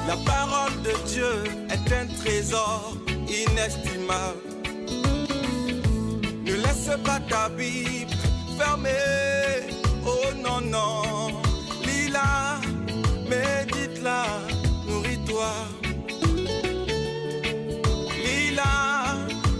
La parole de Dieu est un trésor inestimable. Ne laisse pas ta Bible fermée. Oh non, non. Lis-la, médite-la, nourris-toi. Lis-la,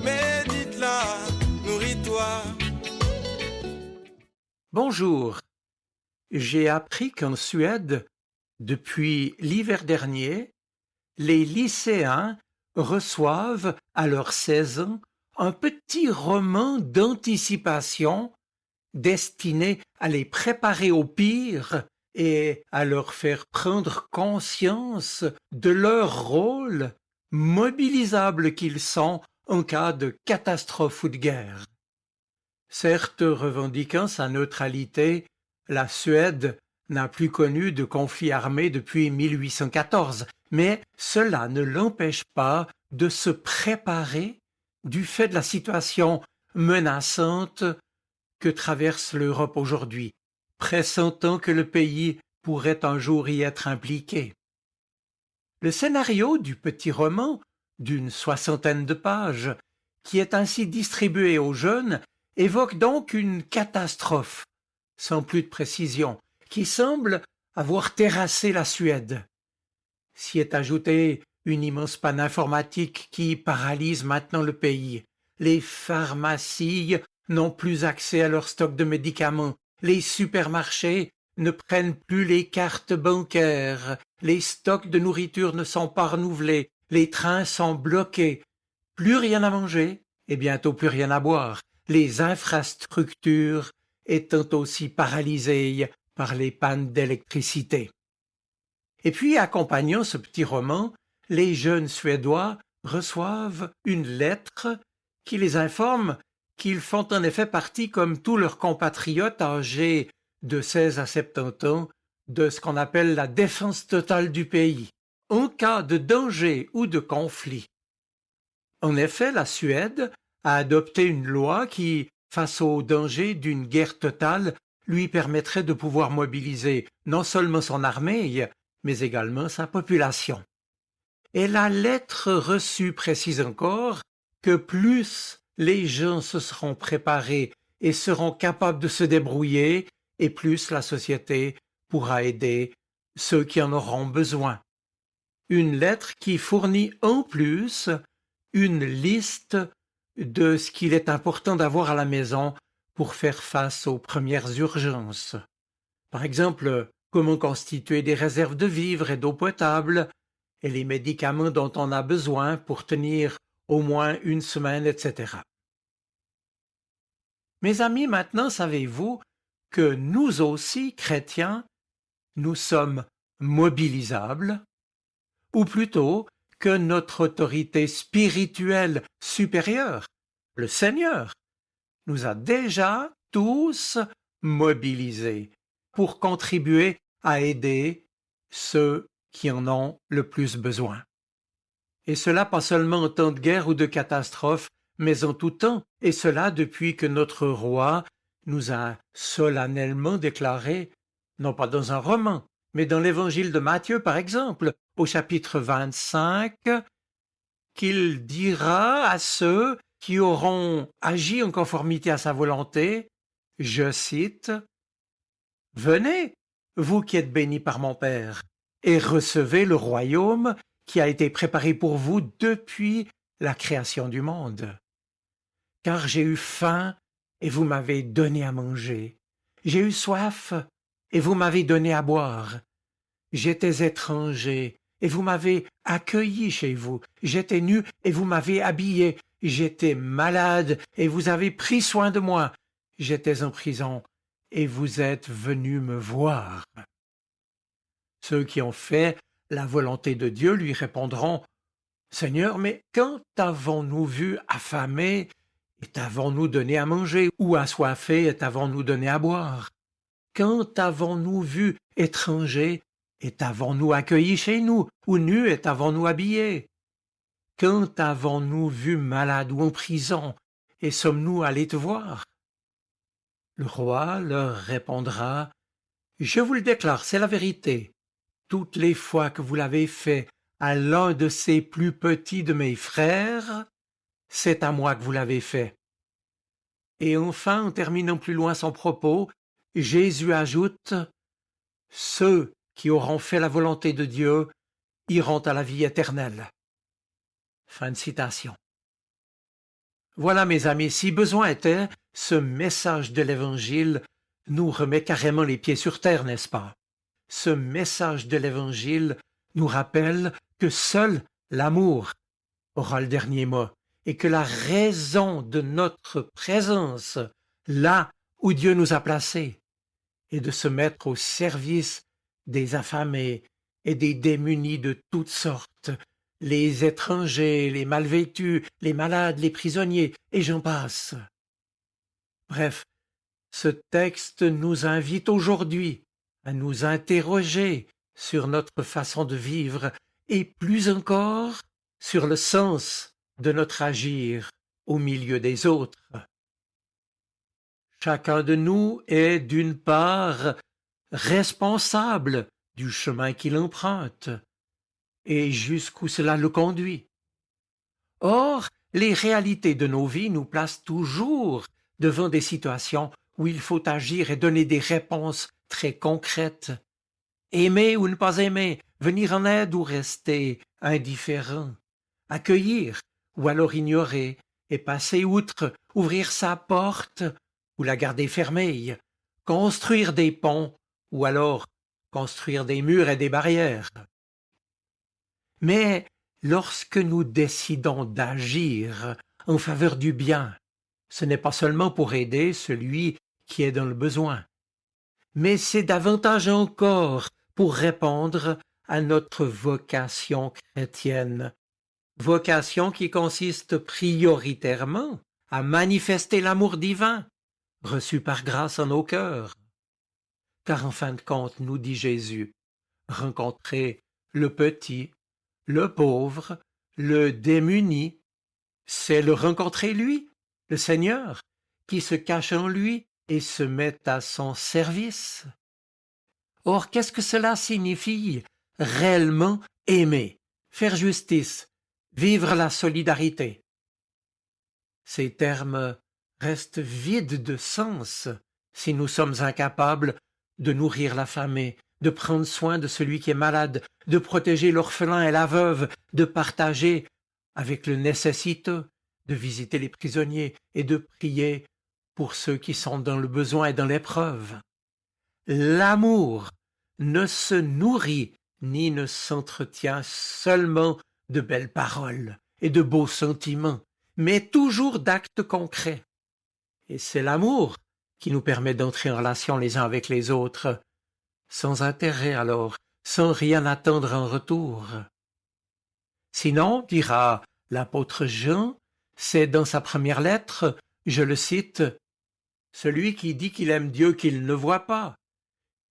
médite-la, nourris-toi. Bonjour. J'ai appris qu'en Suède, depuis l'hiver dernier, les lycéens reçoivent à leurs 16 ans un petit roman d'anticipation destiné à les préparer au pire et à leur faire prendre conscience de leur rôle mobilisable qu'ils sont en cas de catastrophe ou de guerre. Certes revendiquant sa neutralité, la Suède n'a plus connu de conflit armé depuis 1814, mais cela ne l'empêche pas de se préparer du fait de la situation menaçante que traverse l'Europe aujourd'hui, pressentant que le pays pourrait un jour y être impliqué. Le scénario du petit roman, d'une 60aine de pages, qui est ainsi distribué aux jeunes, évoque donc une catastrophe, sans plus de précision, qui semble avoir terrassé la Suède. S'y est ajoutée une immense panne informatique qui paralyse maintenant le pays. Les pharmacies n'ont plus accès à leur stock de médicaments. Les supermarchés ne prennent plus les cartes bancaires. Les stocks de nourriture ne sont pas renouvelés. Les trains sont bloqués. Plus rien à manger et bientôt plus rien à boire. Les infrastructures étant aussi paralysées par les pannes d'électricité. Et puis, accompagnant ce petit roman, les jeunes Suédois reçoivent une lettre qui les informe qu'ils font en effet partie, comme tous leurs compatriotes âgés de 16 à 70 ans, de ce qu'on appelle la défense totale du pays, en cas de danger ou de conflit. En effet, la Suède a adopté une loi qui, face au danger d'une guerre totale, lui permettrait de pouvoir mobiliser non seulement son armée, mais également sa population. Et la lettre reçue précise encore que plus les gens se seront préparés et seront capables de se débrouiller, et plus la société pourra aider ceux qui en auront besoin. Une lettre qui fournit en plus une liste de ce qu'il est important d'avoir à la maison pour faire face aux premières urgences. Par exemple, comment constituer des réserves de vivres et d'eau potable, et les médicaments dont on a besoin pour tenir au moins une semaine, etc. Mes amis, maintenant savez-vous que nous aussi, chrétiens, nous sommes mobilisables, ou plutôt que notre autorité spirituelle supérieure, le Seigneur, nous a déjà tous mobilisés pour contribuer à aider ceux qui en ont le plus besoin. Et cela pas seulement en temps de guerre ou de catastrophe, mais en tout temps, et cela depuis que notre roi nous a solennellement déclaré, non pas dans un roman, mais dans l'évangile de Matthieu par exemple, au chapitre 25, qu'il dira à ceux qui auront agi en conformité à sa volonté, je cite, « Venez, vous qui êtes bénis par mon Père, et recevez le royaume qui a été préparé pour vous depuis la création du monde. Car j'ai eu faim, et vous m'avez donné à manger. J'ai eu soif, et vous m'avez donné à boire. J'étais étranger, et vous m'avez accueilli chez vous. J'étais nu, et vous m'avez habillé. J'étais malade, et vous avez pris soin de moi. J'étais en prison, et vous êtes venus me voir. » Ceux qui ont fait la volonté de Dieu lui répondront, « Seigneur, mais quand t'avons-nous vu affamé, et t'avons-nous donné à manger, ou assoiffé, et t'avons-nous donné à boire? Quand t'avons-nous vu étranger, et t'avons-nous accueilli chez nous, ou nu, et t'avons-nous habillé? Quand t'avons-nous vu malade ou en prison, et sommes-nous allés te voir? » Le roi leur répondra, « Je vous le déclare, c'est la vérité. toutes les fois que vous l'avez fait à l'un de ces plus petits de mes frères, c'est à moi que vous l'avez fait. » Et enfin, en terminant plus loin son propos, Jésus ajoute « Ceux qui auront fait la volonté de Dieu iront à la vie éternelle. » Fin de citation. Voilà, mes amis, si besoin était, ce message de l'Évangile nous remet carrément les pieds sur terre, n'est-ce pas? Ce message de l'Évangile nous rappelle que seul l'amour aura le dernier mot et que la raison de notre présence là où Dieu nous a placés est de se mettre au service des affamés et des démunis de toutes sortes, les étrangers, les mal vêtus, les malades, les prisonniers, et j'en passe. Bref, ce texte nous invite aujourd'hui à nous interroger sur notre façon de vivre et plus encore sur le sens de notre agir au milieu des autres. Chacun de nous est d'une part responsable du chemin qu'il emprunte et jusqu'où cela le conduit. Or, les réalités de nos vies nous placent toujours devant des situations où il faut agir et donner des réponses très concrètes. Aimer ou ne pas aimer, venir en aide ou rester indifférent, accueillir ou alors ignorer et passer outre, ouvrir sa porte ou la garder fermée, construire des ponts ou alors construire des murs et des barrières. Mais lorsque nous décidons d'agir en faveur du bien, ce n'est pas seulement pour aider celui qui est dans le besoin, mais c'est davantage encore pour répondre à notre vocation chrétienne, vocation qui consiste prioritairement à manifester l'amour divin reçu par grâce en nos cœurs. Car en fin de compte, nous dit Jésus, rencontrer le petit, le pauvre, le démuni, c'est le rencontrer lui, le Seigneur, qui se cache en lui et se met à son service. Or, qu'est-ce que cela signifie réellement aimer, faire justice, vivre la solidarité? Ces termes restent vides de sens si nous sommes incapables de nourrir l'affamé, de prendre soin de celui qui est malade, de protéger l'orphelin et la veuve, de partager avec le nécessiteux, de visiter les prisonniers et de prier pour ceux qui sont dans le besoin et dans l'épreuve. L'amour ne se nourrit ni ne s'entretient seulement de belles paroles et de beaux sentiments, mais toujours d'actes concrets. Et c'est l'amour qui nous permet d'entrer en relation les uns avec les autres, sans intérêt alors, sans rien attendre en retour. Sinon, dira l'apôtre Jean, c'est dans sa première lettre, je le cite, « Celui qui dit qu'il aime Dieu qu'il ne voit pas,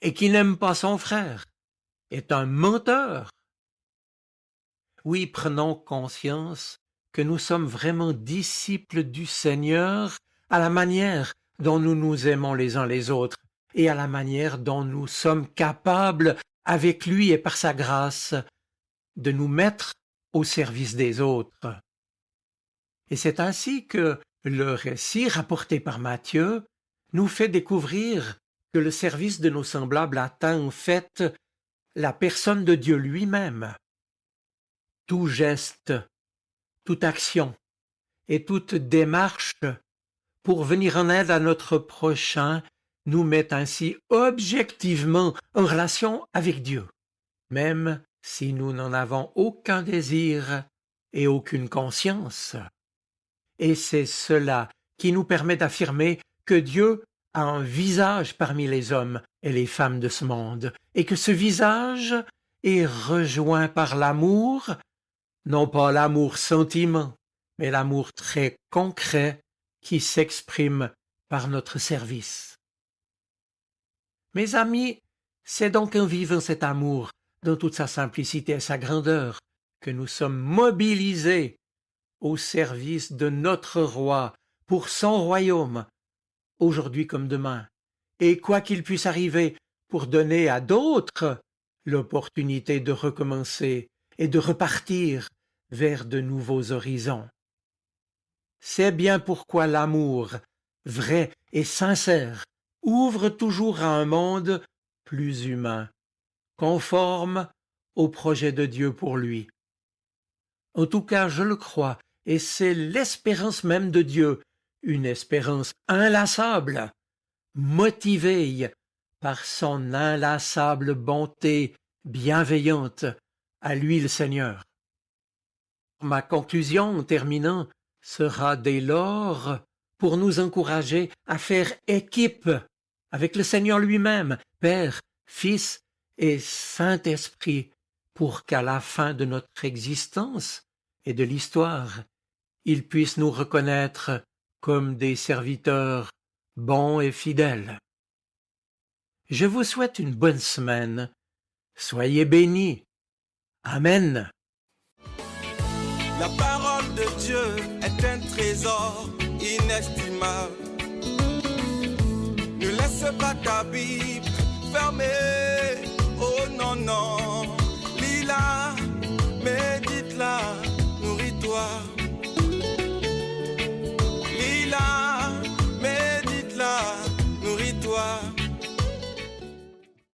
et qui n'aime pas son frère, est un menteur. » Oui, prenons conscience que nous sommes vraiment disciples du Seigneur à la manière dont nous nous aimons les uns les autres et à la manière dont nous sommes capables, avec lui et par sa grâce, de nous mettre au service des autres. Et c'est ainsi que le récit rapporté par Matthieu nous fait découvrir que le service de nos semblables atteint en fait la personne de Dieu lui-même. Tout geste, toute action et toute démarche pour venir en aide à notre prochain nous met ainsi objectivement en relation avec Dieu, même si nous n'en avons aucun désir et aucune conscience. Et c'est cela qui nous permet d'affirmer que Dieu a un visage parmi les hommes et les femmes de ce monde, et que ce visage est rejoint par l'amour, non pas l'amour sentiment, mais l'amour très concret qui s'exprime par notre service. Mes amis, c'est donc en vivant cet amour dans toute sa simplicité et sa grandeur que nous sommes mobilisés au service de notre roi pour son royaume, aujourd'hui comme demain, et quoi qu'il puisse arriver, pour donner à d'autres l'opportunité de recommencer et de repartir vers de nouveaux horizons. C'est bien pourquoi l'amour, vrai et sincère, ouvre toujours à un monde plus humain, conforme au projet de Dieu pour lui. En tout cas, je le crois, et c'est l'espérance même de Dieu, une espérance inlassable, motivée par son inlassable bonté bienveillante, à lui le Seigneur. Ma conclusion, en terminant, sera dès lors pour nous encourager à faire équipe avec le Seigneur lui-même, Père, Fils et Saint-Esprit, pour qu'à la fin de notre existence et de l'histoire, il puisse nous reconnaître comme des serviteurs bons et fidèles. Je vous souhaite une bonne semaine. Soyez bénis. Amen. La parole de Dieu est un trésor inestimable. Ne laisse pas ta Bible fermée.